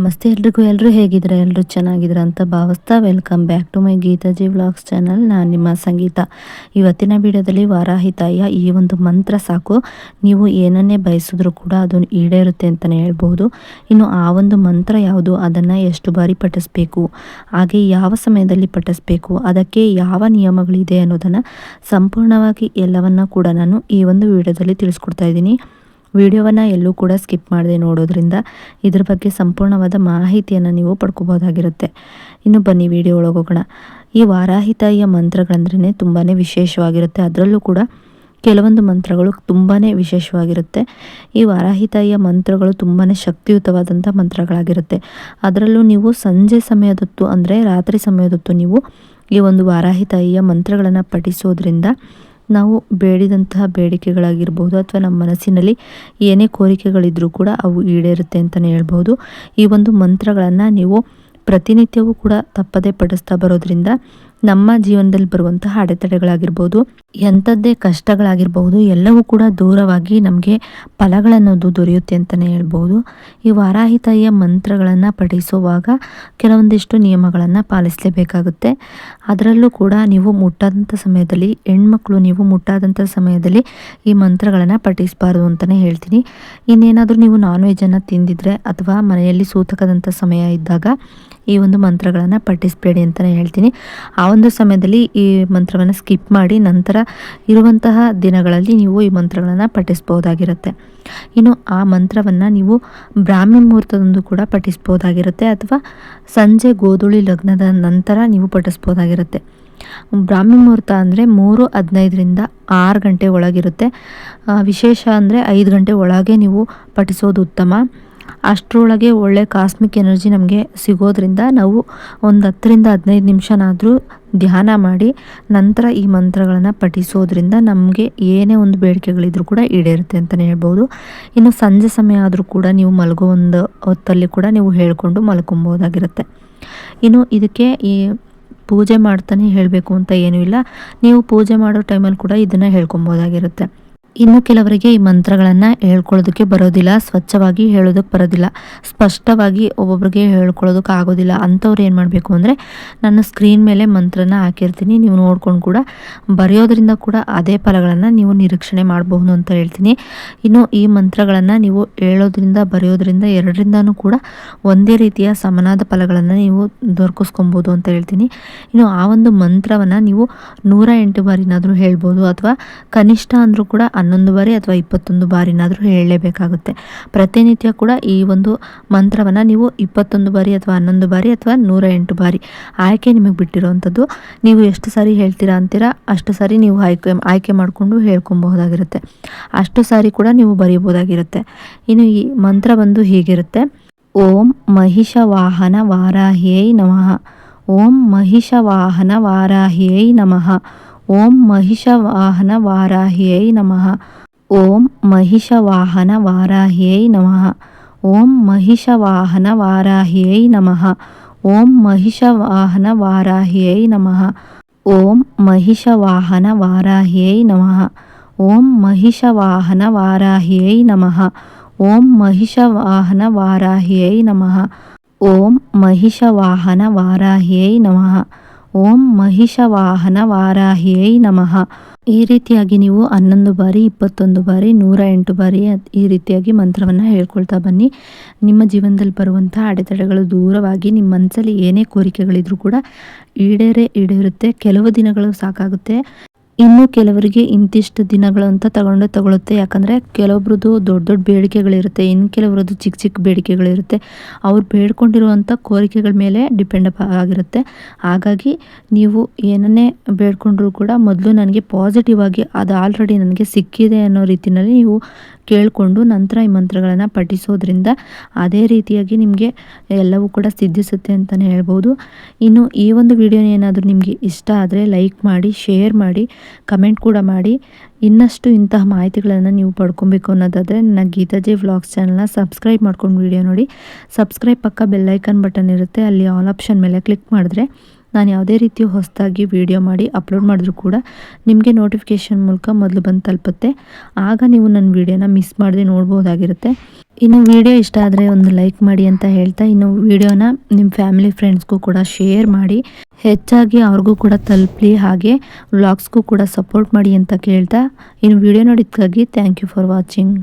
ನಮಸ್ತೆ ಎಲ್ರಿಗೂ. ಎಲ್ಲರೂ ಹೇಗಿದ್ರೆ ಎಲ್ಲರೂ ಚೆನ್ನಾಗಿದ್ರೆ ಅಂತ ಭಾವಿಸ್ತಾ welcome back to my Geethaji vlogs channel. ನಾನು ನಿಮ್ಮ ಸಂಗೀತ. ಇವತ್ತಿನ ವಿಡಿಯೋದಲ್ಲಿ ವಾರಾಹಿ ತಾಯಿಯ ಈ ಒಂದು ಮಂತ್ರ ಸಾಕು, ನೀವು ಏನನ್ನೇ ಬಯಸಿದ್ರು ಕೂಡ ಅದು ಈಡೇರುತ್ತೆ ಅಂತಲೇ ಹೇಳ್ಬೋದು. ಇನ್ನು ಆ ಒಂದು ಮಂತ್ರ ಯಾವುದು, ಅದನ್ನು ಎಷ್ಟು ಬಾರಿ ಪಠಿಸ್ಬೇಕು, ಹಾಗೆ ಯಾವ ಸಮಯದಲ್ಲಿ ಪಠಿಸ್ಬೇಕು, ಅದಕ್ಕೆ ಯಾವ ನಿಯಮಗಳಿದೆ ಅನ್ನೋದನ್ನು ಸಂಪೂರ್ಣವಾಗಿ ಎಲ್ಲವನ್ನ ಕೂಡ ನಾನು ಈ ಒಂದು ವಿಡಿಯೋದಲ್ಲಿ ತಿಳಿಸ್ಕೊಡ್ತಾ ಇದ್ದೀನಿ. ವಿಡಿಯೋವನ್ನು ಎಲ್ಲೂ ಕೂಡ ಸ್ಕಿಪ್ ಮಾಡದೆ ನೋಡೋದ್ರಿಂದ ಇದ್ರ ಬಗ್ಗೆ ಸಂಪೂರ್ಣವಾದ ಮಾಹಿತಿಯನ್ನು ನೀವು ಪಡ್ಕೋಬೋದಾಗಿರುತ್ತೆ. ಇನ್ನು ಬನ್ನಿ ವಿಡಿಯೋ ಒಳಗೋಗೋಣ. ಈ ವಾರಾಹಿ ತಾಯಿಯ ಮಂತ್ರಗಳಂದ್ರೇ ತುಂಬಾ ವಿಶೇಷವಾಗಿರುತ್ತೆ. ಅದರಲ್ಲೂ ಕೂಡ ಕೆಲವೊಂದು ಮಂತ್ರಗಳು ತುಂಬಾ ವಿಶೇಷವಾಗಿರುತ್ತೆ. ಈ ವಾರಾಹಿ ತಾಯಿಯ ಮಂತ್ರಗಳು ತುಂಬಾ ಶಕ್ತಿಯುತವಾದಂಥ ಮಂತ್ರಗಳಾಗಿರುತ್ತೆ. ಅದರಲ್ಲೂ ನೀವು ಸಂಜೆ ಸಮಯದೊತ್ತು ಅಂದರೆ ರಾತ್ರಿ ಸಮಯದೊತ್ತು ನೀವು ಈ ಒಂದು ವಾರಾಹಿ ತಾಯಿಯ ಮಂತ್ರಗಳನ್ನು ಪಠಿಸೋದ್ರಿಂದ ನಾವು ಬೇಡಿದಂತಹ ಬೇಡಿಕೆಗಳಾಗಿರ್ಬೋದು ಅಥವಾ ನಮ್ಮ ಮನಸ್ಸಿನಲ್ಲಿ ಏನೇ ಕೋರಿಕೆಗಳಿದ್ರೂ ಕೂಡ ಅವು ಈಡೇರುತ್ತೆ ಅಂತಲೇ ಹೇಳ್ಬೋದು. ಈ ಒಂದು ಮಂತ್ರಗಳನ್ನು ನೀವು ಪ್ರತಿನಿತ್ಯವೂ ಕೂಡ ತಪ್ಪದೇ ಪಠಿಸ್ತಾ ಬರೋದ್ರಿಂದ ನಮ್ಮ ಜೀವನದಲ್ಲಿ ಬರುವಂತಹ ಅಡೆತಡೆಗಳಾಗಿರ್ಬೋದು, ಎಂಥದ್ದೇ ಕಷ್ಟಗಳಾಗಿರ್ಬೋದು, ಎಲ್ಲವೂ ಕೂಡ ದೂರವಾಗಿ ನಮಗೆ ಫಲಗಳನ್ನೋದು ದೊರೆಯುತ್ತೆ ಅಂತಲೇ ಹೇಳ್ಬೋದು. ಈ ವಾರಾಹಿ ತಾಯಿಯ ಮಂತ್ರಗಳನ್ನು ಪಠಿಸುವಾಗ ಕೆಲವೊಂದಿಷ್ಟು ನಿಯಮಗಳನ್ನು ಪಾಲಿಸಲೇಬೇಕಾಗುತ್ತೆ. ಅದರಲ್ಲೂ ಕೂಡ ನೀವು ಮುಟ್ಟಾದಂಥ ಸಮಯದಲ್ಲಿ, ಹೆಣ್ಮಕ್ಳು ನೀವು ಮುಟ್ಟಾದಂಥ ಸಮಯದಲ್ಲಿ ಈ ಮಂತ್ರಗಳನ್ನು ಪಠಿಸಬಾರ್ದು ಅಂತಲೇ ಹೇಳ್ತೀನಿ. ಇನ್ನೇನಾದರೂ ನೀವು ನಾನ್ ವೆಜ್ಜನ್ನು ತಿಂದಿದ್ರೆ ಅಥವಾ ಮನೆಯಲ್ಲಿ ಸೂತಕದಂಥ ಸಮಯ ಇದ್ದಾಗ ಈ ಒಂದು ಮಂತ್ರಗಳನ್ನು ಪಠಿಸಬೇಡಿ ಅಂತಲೇ ಹೇಳ್ತೀನಿ. ಆ ಒಂದು ಸಮಯದಲ್ಲಿ ಈ ಮಂತ್ರವನ್ನು ಸ್ಕಿಪ್ ಮಾಡಿ ನಂತರ ಇರುವಂತಹ ದಿನಗಳಲ್ಲಿ ನೀವು ಈ ಮಂತ್ರಗಳನ್ನು ಪಠಿಸ್ಬೋದಾಗಿರುತ್ತೆ. ಇನ್ನು ಆ ಮಂತ್ರವನ್ನು ನೀವು ಬ್ರಾಹ್ಮಿ ಮುಹೂರ್ತದಂದು ಕೂಡ ಪಠಿಸ್ಬೋದಾಗಿರುತ್ತೆ ಅಥವಾ ಸಂಜೆ ಗೋಧೂಳಿ ಲಗ್ನದ ನಂತರ ನೀವು ಪಠಿಸ್ಬೋದಾಗಿರುತ್ತೆ. ಬ್ರಾಹ್ಮಿ ಮುಹೂರ್ತ ಅಂದರೆ 3:15ರಿಂದ 6 ಗಂಟೆ ಒಳಗಿರುತ್ತೆ. ವಿಶೇಷ ಅಂದರೆ 5 ಗಂಟೆ ಒಳಗೆ ನೀವು ಪಠಿಸೋದು ಉತ್ತಮ. ಅಷ್ಟರೊಳಗೆ ಒಳ್ಳೆ ಕಾಸ್ಮಿಕ್ ಎನರ್ಜಿ ನಮಗೆ ಸಿಗೋದ್ರಿಂದ ನಾವು ಒಂದು 10ರಿಂದ 15 ನಿಮಿಷನಾದರೂ ಧ್ಯಾನ ಮಾಡಿ ನಂತರ ಈ ಮಂತ್ರಗಳನ್ನು ಪಠಿಸೋದ್ರಿಂದ ನಮಗೆ ಏನೇ ಒಂದು ಬೇಡಿಕೆಗಳಿದ್ರೂ ಕೂಡ ಈಡೇರುತ್ತೆ ಅಂತಲೇ ಹೇಳ್ಬೋದು. ಇನ್ನು ಸಂಜೆ ಸಮಯ ಆದರೂ ಕೂಡ ನೀವು ಮಲಗೋ ಒಂದು ಹೊತ್ತಲ್ಲಿ ಕೂಡ ನೀವು ಹೇಳ್ಕೊಂಡು ಮಲ್ಕೊಬೋದಾಗಿರುತ್ತೆ. ಇನ್ನು ಇದಕ್ಕೆ ಈ ಪೂಜೆ ಮಾಡ್ತಾನೆ ಹೇಳಬೇಕು ಅಂತ ಏನೂ ಇಲ್ಲ. ನೀವು ಪೂಜೆ ಮಾಡೋ ಟೈಮಲ್ಲಿ ಕೂಡ ಇದನ್ನು ಹೇಳ್ಕೊಬೋದಾಗಿರುತ್ತೆ. ಇನ್ನು ಕೆಲವರಿಗೆ ಈ ಮಂತ್ರಗಳನ್ನು ಹೇಳ್ಕೊಳ್ಳೋದಕ್ಕೆ ಬರೋದಿಲ್ಲ, ಸ್ವಚ್ಛವಾಗಿ ಹೇಳೋದಕ್ಕೆ ಬರೋದಿಲ್ಲ, ಸ್ಪಷ್ಟವಾಗಿ ಒಬ್ಬೊಬ್ಬರಿಗೆ ಹೇಳ್ಕೊಳ್ಳೋದಕ್ಕೆ ಆಗೋದಿಲ್ಲ. ಅಂಥವ್ರು ಏನು ಮಾಡಬೇಕು ಅಂದರೆ ನಾನು ಸ್ಕ್ರೀನ್ ಮೇಲೆ ಮಂತ್ರನ ಹಾಕಿರ್ತೀನಿ, ನೀವು ನೋಡ್ಕೊಂಡು ಕೂಡ ಬರೆಯೋದ್ರಿಂದ ಕೂಡ ಅದೇ ಫಲಗಳನ್ನು ನೀವು ನಿರೀಕ್ಷಣೆ ಮಾಡಬಹುದು ಅಂತ ಹೇಳ್ತೀನಿ. ಇನ್ನು ಈ ಮಂತ್ರಗಳನ್ನು ನೀವು ಹೇಳೋದ್ರಿಂದ ಬರೆಯೋದ್ರಿಂದ ಎರಡರಿಂದನೂ ಕೂಡ ಒಂದೇ ರೀತಿಯ ಸಮನಾದ ಫಲಗಳನ್ನು ನೀವು ದೊರಕಿಸ್ಕೊಬೋದು ಅಂತ ಹೇಳ್ತೀನಿ. ಇನ್ನು ಆ ಒಂದು ಮಂತ್ರವನ್ನು ನೀವು 108 ಬಾರಿನಾದರೂ ಹೇಳ್ಬೋದು ಅಥವಾ ಕನಿಷ್ಠ ಅಂದರೂ ಕೂಡ 11 ಬಾರಿ ಅಥವಾ 21 ಬಾರಿನಾದರೂ ಹೇಳಲೇಬೇಕಾಗುತ್ತೆ. ಪ್ರತಿನಿತ್ಯ ಕೂಡ ಈ ಒಂದು ಮಂತ್ರವನ್ನು ನೀವು 21 ಬಾರಿ ಅಥವಾ 11 ಬಾರಿ ಅಥವಾ 108 ಬಾರಿ ಆಯ್ಕೆ ನಿಮಗೆ ಬಿಟ್ಟಿರೋವಂಥದ್ದು. ನೀವು ಎಷ್ಟು ಸಾರಿ ಹೇಳ್ತೀರಾ ಅಂತೀರಾ ಅಷ್ಟು ಸಾರಿ ನೀವು ಆಯ್ಕೆ ಮಾಡಿಕೊಂಡು ಹೇಳ್ಕೊಬಹುದಾಗಿರುತ್ತೆ. ಅಷ್ಟು ಸಾರಿ ಕೂಡ ನೀವು ಬರೀಬೋದಾಗಿರುತ್ತೆ. ಇನ್ನು ಈ ಮಂತ್ರ ಬಂದು ಹೀಗಿರುತ್ತೆ: ಓಂ ಮಹಿಷವಾಹನ ವಾರಾಹ್ಯೈ ನಮಃ. ಓಂ ಮಹಿಷವಾಹನ ವಾರಾಹ್ಯೈ ನಮಃ. ಓಂ ಮಹಿಷವಾಹನ ವಾರಾಹ್ಯೈ ನಮಃ. ಓಂ ಮಹಿಷವಾಹನ ವಾರಾಹ್ಯೈ ನಮಃ. ಓಂ ಮಹಿಷವಾಹನ ವಾರಾಹ್ಯೈ ನಮಃ. ಓಂ ಮಹಿಷವಾಹನ ವಾರಾಹ್ಯೈ ನಮಃ. ಓಂ ಮಹಿಷವಾಹನ ವಾರಾಹ್ಯೈ ನಮಃ. ಓಂ ಮಹಿಷವಾಹನ ವಾರಾಹ್ಯೈ ನಮಃ. ಓಂ ಮಹಿಷವಾಹನ ವಾರಾಹ್ಯೈ ನಮಃ. ಓಂ ಮಹಿಷವಾಹನ ವಾರಾಹ್ಯೈ ನಮಃ. ಓಂ ಮಹಿಷವಾಹನ ವಾರಾಹ್ಯೈ ನಮಃ. ಈ ರೀತಿಯಾಗಿ ನೀವು 11 ಬಾರಿ, 21 ಬಾರಿ, 108 ಬಾರಿ ಈ ರೀತಿಯಾಗಿ ಮಂತ್ರವನ್ನು ಹೇಳ್ಕೊಳ್ತಾ ಬನ್ನಿ. ನಿಮ್ಮ ಜೀವನದಲ್ಲಿ ಬರುವಂಥ ಅಡೆತಡೆಗಳು ದೂರವಾಗಿ ನಿಮ್ಮ ಮನಸ್ಸಲ್ಲಿ ಏನೇ ಕೋರಿಕೆಗಳಿದ್ರೂ ಕೂಡ ಈಡೇರುತ್ತೆ. ಕೆಲವು ದಿನಗಳು ಸಾಕಾಗುತ್ತೆ, ಇನ್ನು ಕೆಲವರಿಗೆ ಇಂತಿಷ್ಟು ದಿನಗಳು ಅಂತ ತಗೊಳುತ್ತೆ. ಯಾಕಂದರೆ ಕೆಲವೊಬ್ರದ್ದು ದೊಡ್ಡ ದೊಡ್ಡ ಬೇಡಿಕೆಗಳಿರುತ್ತೆ, ಇನ್ನು ಕೆಲವರದ್ದು ಚಿಕ್ಕ ಚಿಕ್ಕ ಬೇಡಿಕೆಗಳಿರುತ್ತೆ. ಅವ್ರು ಬೇಡ್ಕೊಂಡಿರುವಂಥ ಕೋರಿಕೆಗಳ ಮೇಲೆ ಡಿಪೆಂಡ್ ಆಗಿರುತ್ತೆ. ಹಾಗಾಗಿ ನೀವು ಏನನ್ನೇ ಬೇಡ್ಕೊಂಡ್ರೂ ಕೂಡ ಮೊದಲು ನನಗೆ ಪಾಸಿಟಿವ್ ಆಗಿ ಅದು ಆಲ್ರೆಡಿ ನನಗೆ ಸಿಕ್ಕಿದೆ ಅನ್ನೋ ರೀತಿಯಲ್ಲಿ ನೀವು ಕೇಳಿಕೊಂಡು ನಂತರ ಈ ಮಂತ್ರಗಳನ್ನು ಪಠಿಸೋದ್ರಿಂದ ಅದೇ ರೀತಿಯಾಗಿ ನಿಮಗೆ ಎಲ್ಲವೂ ಕೂಡ ಸಿದ್ಧಿಸುತ್ತೆ ಅಂತಲೇ ಹೇಳ್ಬೋದು. ಇನ್ನು ಈ ಒಂದು ವಿಡಿಯೋನ ಏನಾದರೂ ನಿಮಗೆ ಇಷ್ಟ ಆದರೆ ಲೈಕ್ ಮಾಡಿ, ಶೇರ್ ಮಾಡಿ, ಕಮೆಂಟ್ ಕೂಡ ಮಾಡಿ. ಇನ್ನಷ್ಟು ಇಂತಹ ಮಾಹಿತಿಗಳನ್ನು ನೀವು ಪಡ್ಕೊಬೇಕು ಅನ್ನೋದಾದರೆ ನನ್ನ ಗೀತಾಜಿ ವ್ಲಾಗ್ಸ್ ಚಾನಲ್ನ ಸಬ್ಸ್ಕ್ರೈಬ್ ಮಾಡ್ಕೊಂಡು ವಿಡಿಯೋ ನೋಡಿ. ಸಬ್ಸ್ಕ್ರೈಬ್ ಪಕ್ಕ ಬೆಲ್ಲೈಕನ್ ಬಟನ್ ಇರುತ್ತೆ, ಅಲ್ಲಿ ಆಲ್ ಆಪ್ಷನ್ ಮೇಲೆ ಕ್ಲಿಕ್ ಮಾಡಿದ್ರೆ ನಾನು ಯಾವುದೇ ರೀತಿ ಹೊಸದಾಗಿ ವಿಡಿಯೋ ಮಾಡಿ ಅಪ್ಲೋಡ್ ಮಾಡಿದ್ರು ಕೂಡ ನಿಮಗೆ ನೋಟಿಫಿಕೇಷನ್ ಮೂಲಕ ಮೊದಲು ಬಂದು ತಲುಪುತ್ತೆ. ಆಗ ನೀವು ನನ್ನ ವಿಡಿಯೋನ ಮಿಸ್ ಮಾಡದೆ ನೋಡ್ಬೋದಾಗಿರುತ್ತೆ. ಇನ್ನು ವಿಡಿಯೋ ಇಷ್ಟ ಆದರೆ ಒಂದು ಲೈಕ್ ಮಾಡಿ ಅಂತ ಹೇಳ್ತಾ, ಇನ್ನು ವಿಡಿಯೋನ ನಿಮ್ಮ ಫ್ಯಾಮಿಲಿ ಫ್ರೆಂಡ್ಸ್ಗೂ ಕೂಡ ಶೇರ್ ಮಾಡಿ, ಹೆಚ್ಚಾಗಿ ಅವ್ರಿಗೂ ಕೂಡ ತಲುಪಲಿ. ಹಾಗೆ ವ್ಲಾಗ್ಸ್ಗೂ ಕೂಡ ಸಪೋರ್ಟ್ ಮಾಡಿ ಅಂತ ಕೇಳ್ತಾ, ಇನ್ನು ವಿಡಿಯೋ ನೋಡಿದ್ದಕ್ಕಾಗಿ ಥ್ಯಾಂಕ್ ಯು ಫಾರ್ ವಾಚಿಂಗ್.